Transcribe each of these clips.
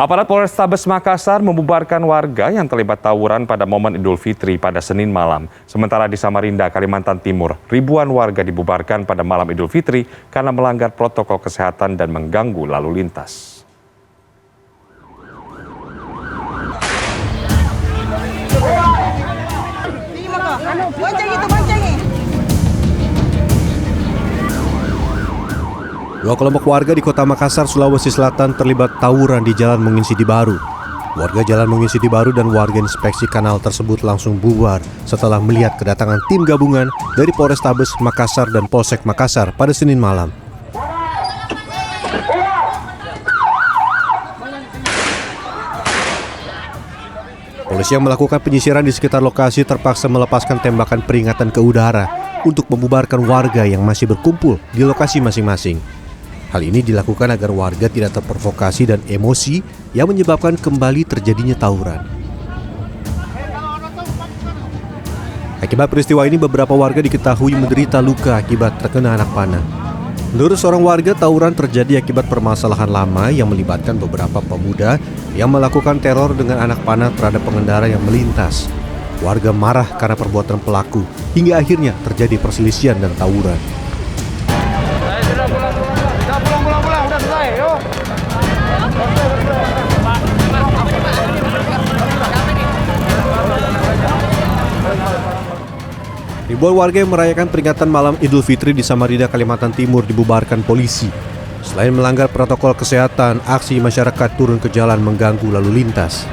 Aparat Polrestabes Makassar membubarkan warga yang terlibat tawuran pada momen Idul Fitri pada Senin malam. Sementara di Samarinda, Kalimantan Timur, ribuan warga dibubarkan pada malam Idul Fitri karena melanggar protokol kesehatan dan mengganggu lalu lintas. Dua kelompok warga di Kota Makassar, Sulawesi Selatan terlibat tawuran di Jalan Menginsidi Baru. Warga Jalan Menginsidi Baru dan warga inspeksi kanal tersebut langsung bubar setelah melihat kedatangan tim gabungan dari Polrestabes Makassar dan Polsek Makassar pada Senin malam. Polisi yang melakukan penyisiran di sekitar lokasi terpaksa melepaskan tembakan peringatan ke udara untuk membubarkan warga yang masih berkumpul di lokasi masing-masing. Hal ini dilakukan agar warga tidak terprovokasi dan emosi yang menyebabkan kembali terjadinya tawuran. Akibat peristiwa ini, beberapa warga diketahui menderita luka akibat terkena anak panah. Menurut seorang warga, tawuran terjadi akibat permasalahan lama yang melibatkan beberapa pemuda yang melakukan teror dengan anak panah terhadap pengendara yang melintas. Warga marah karena perbuatan pelaku, hingga akhirnya terjadi perselisihan dan tawuran. Ribuan warga yang merayakan peringatan malam Idul Fitri di Samarinda, Kalimantan Timur dibubarkan polisi. Selain melanggar protokol kesehatan, aksi masyarakat turun ke jalan mengganggu lalu lintas.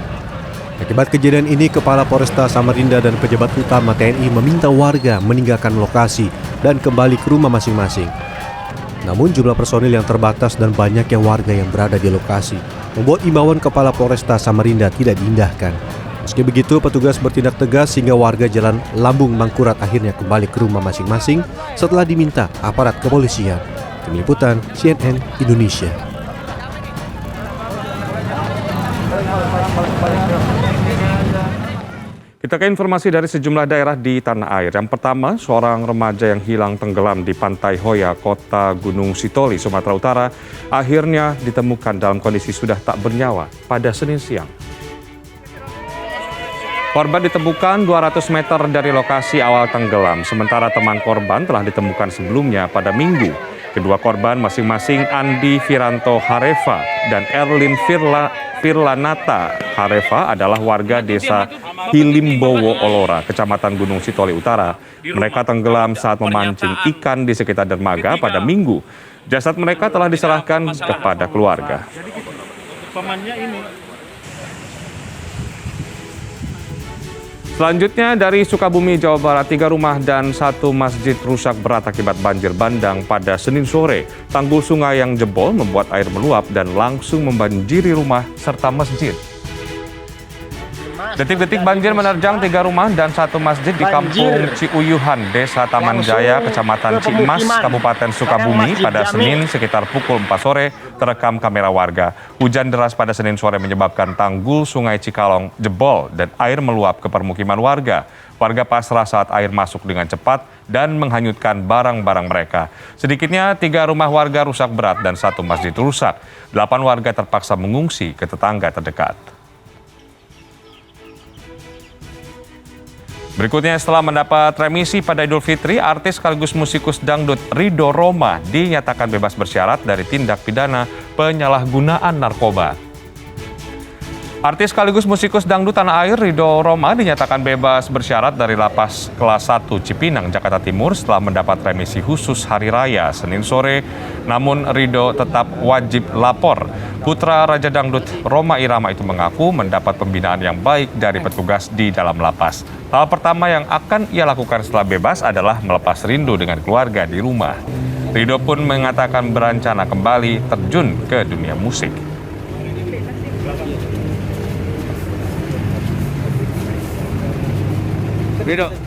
Akibat kejadian ini, Kepala Polresta Samarinda dan pejabat utama TNI meminta warga meninggalkan lokasi dan kembali ke rumah masing-masing. Namun jumlah personil yang terbatas dan banyaknya warga yang berada di lokasi membuat imbauan Kepala Polresta Samarinda tidak diindahkan. Meski begitu, petugas bertindak tegas sehingga warga Jalan Lambung Mangkurat akhirnya kembali ke rumah masing-masing setelah diminta aparat kepolisian. Tim Liputan CNN Indonesia. Kita ke informasi dari sejumlah daerah di tanah air. Yang pertama, seorang remaja yang hilang tenggelam di Pantai Hoya, Kota Gunung Sitoli, Sumatera Utara, akhirnya ditemukan dalam kondisi sudah tak bernyawa pada Senin siang. Korban ditemukan 200 meter dari lokasi awal tenggelam, sementara teman korban telah ditemukan sebelumnya pada Minggu. Kedua korban masing-masing Andi Firanto Hareva dan Erlin Firlanata Hareva adalah warga desa Hilimbowo Olora, Kecamatan Gunung Sitoli Utara. Mereka tenggelam saat memancing ikan di sekitar dermaga pada Minggu. Jasad mereka telah diserahkan kepada keluarga. Selanjutnya dari Sukabumi, Jawa Barat, 3 rumah dan 1 masjid rusak berat akibat banjir bandang pada Senin sore. Tanggul sungai yang jebol membuat air meluap dan langsung membanjiri rumah serta masjid. Detik-detik banjir menerjang 3 rumah dan 1 masjid di Kampung Ciuyuhan, Desa Taman Jaya, Kecamatan Cimas, Kabupaten Sukabumi pada Senin sekitar pukul 4 sore terekam kamera warga. Hujan deras pada Senin sore menyebabkan tanggul Sungai Cikalong jebol dan air meluap ke permukiman warga. Warga pasrah saat air masuk dengan cepat dan menghanyutkan barang-barang mereka. Sedikitnya 3 rumah warga rusak berat dan 1 masjid rusak. 8 warga terpaksa mengungsi ke tetangga terdekat. Berikutnya, setelah mendapat remisi pada Idul Fitri, artis sekaligus musikus dangdut Ridho Roma dinyatakan bebas bersyarat dari tindak pidana penyalahgunaan narkoba. Artis sekaligus musikus dangdut tanah air Ridho Roma dinyatakan bebas bersyarat dari Lapas Kelas 1 Cipinang, Jakarta Timur setelah mendapat remisi khusus hari raya Senin sore. Namun Ridho tetap wajib lapor. Putra Raja Dangdut Rhoma Irama itu mengaku mendapat pembinaan yang baik dari petugas di dalam lapas. Hal pertama yang akan ia lakukan setelah bebas adalah melepas rindu dengan keluarga di rumah. Ridho pun mengatakan berencana kembali terjun ke dunia musik. Ridho.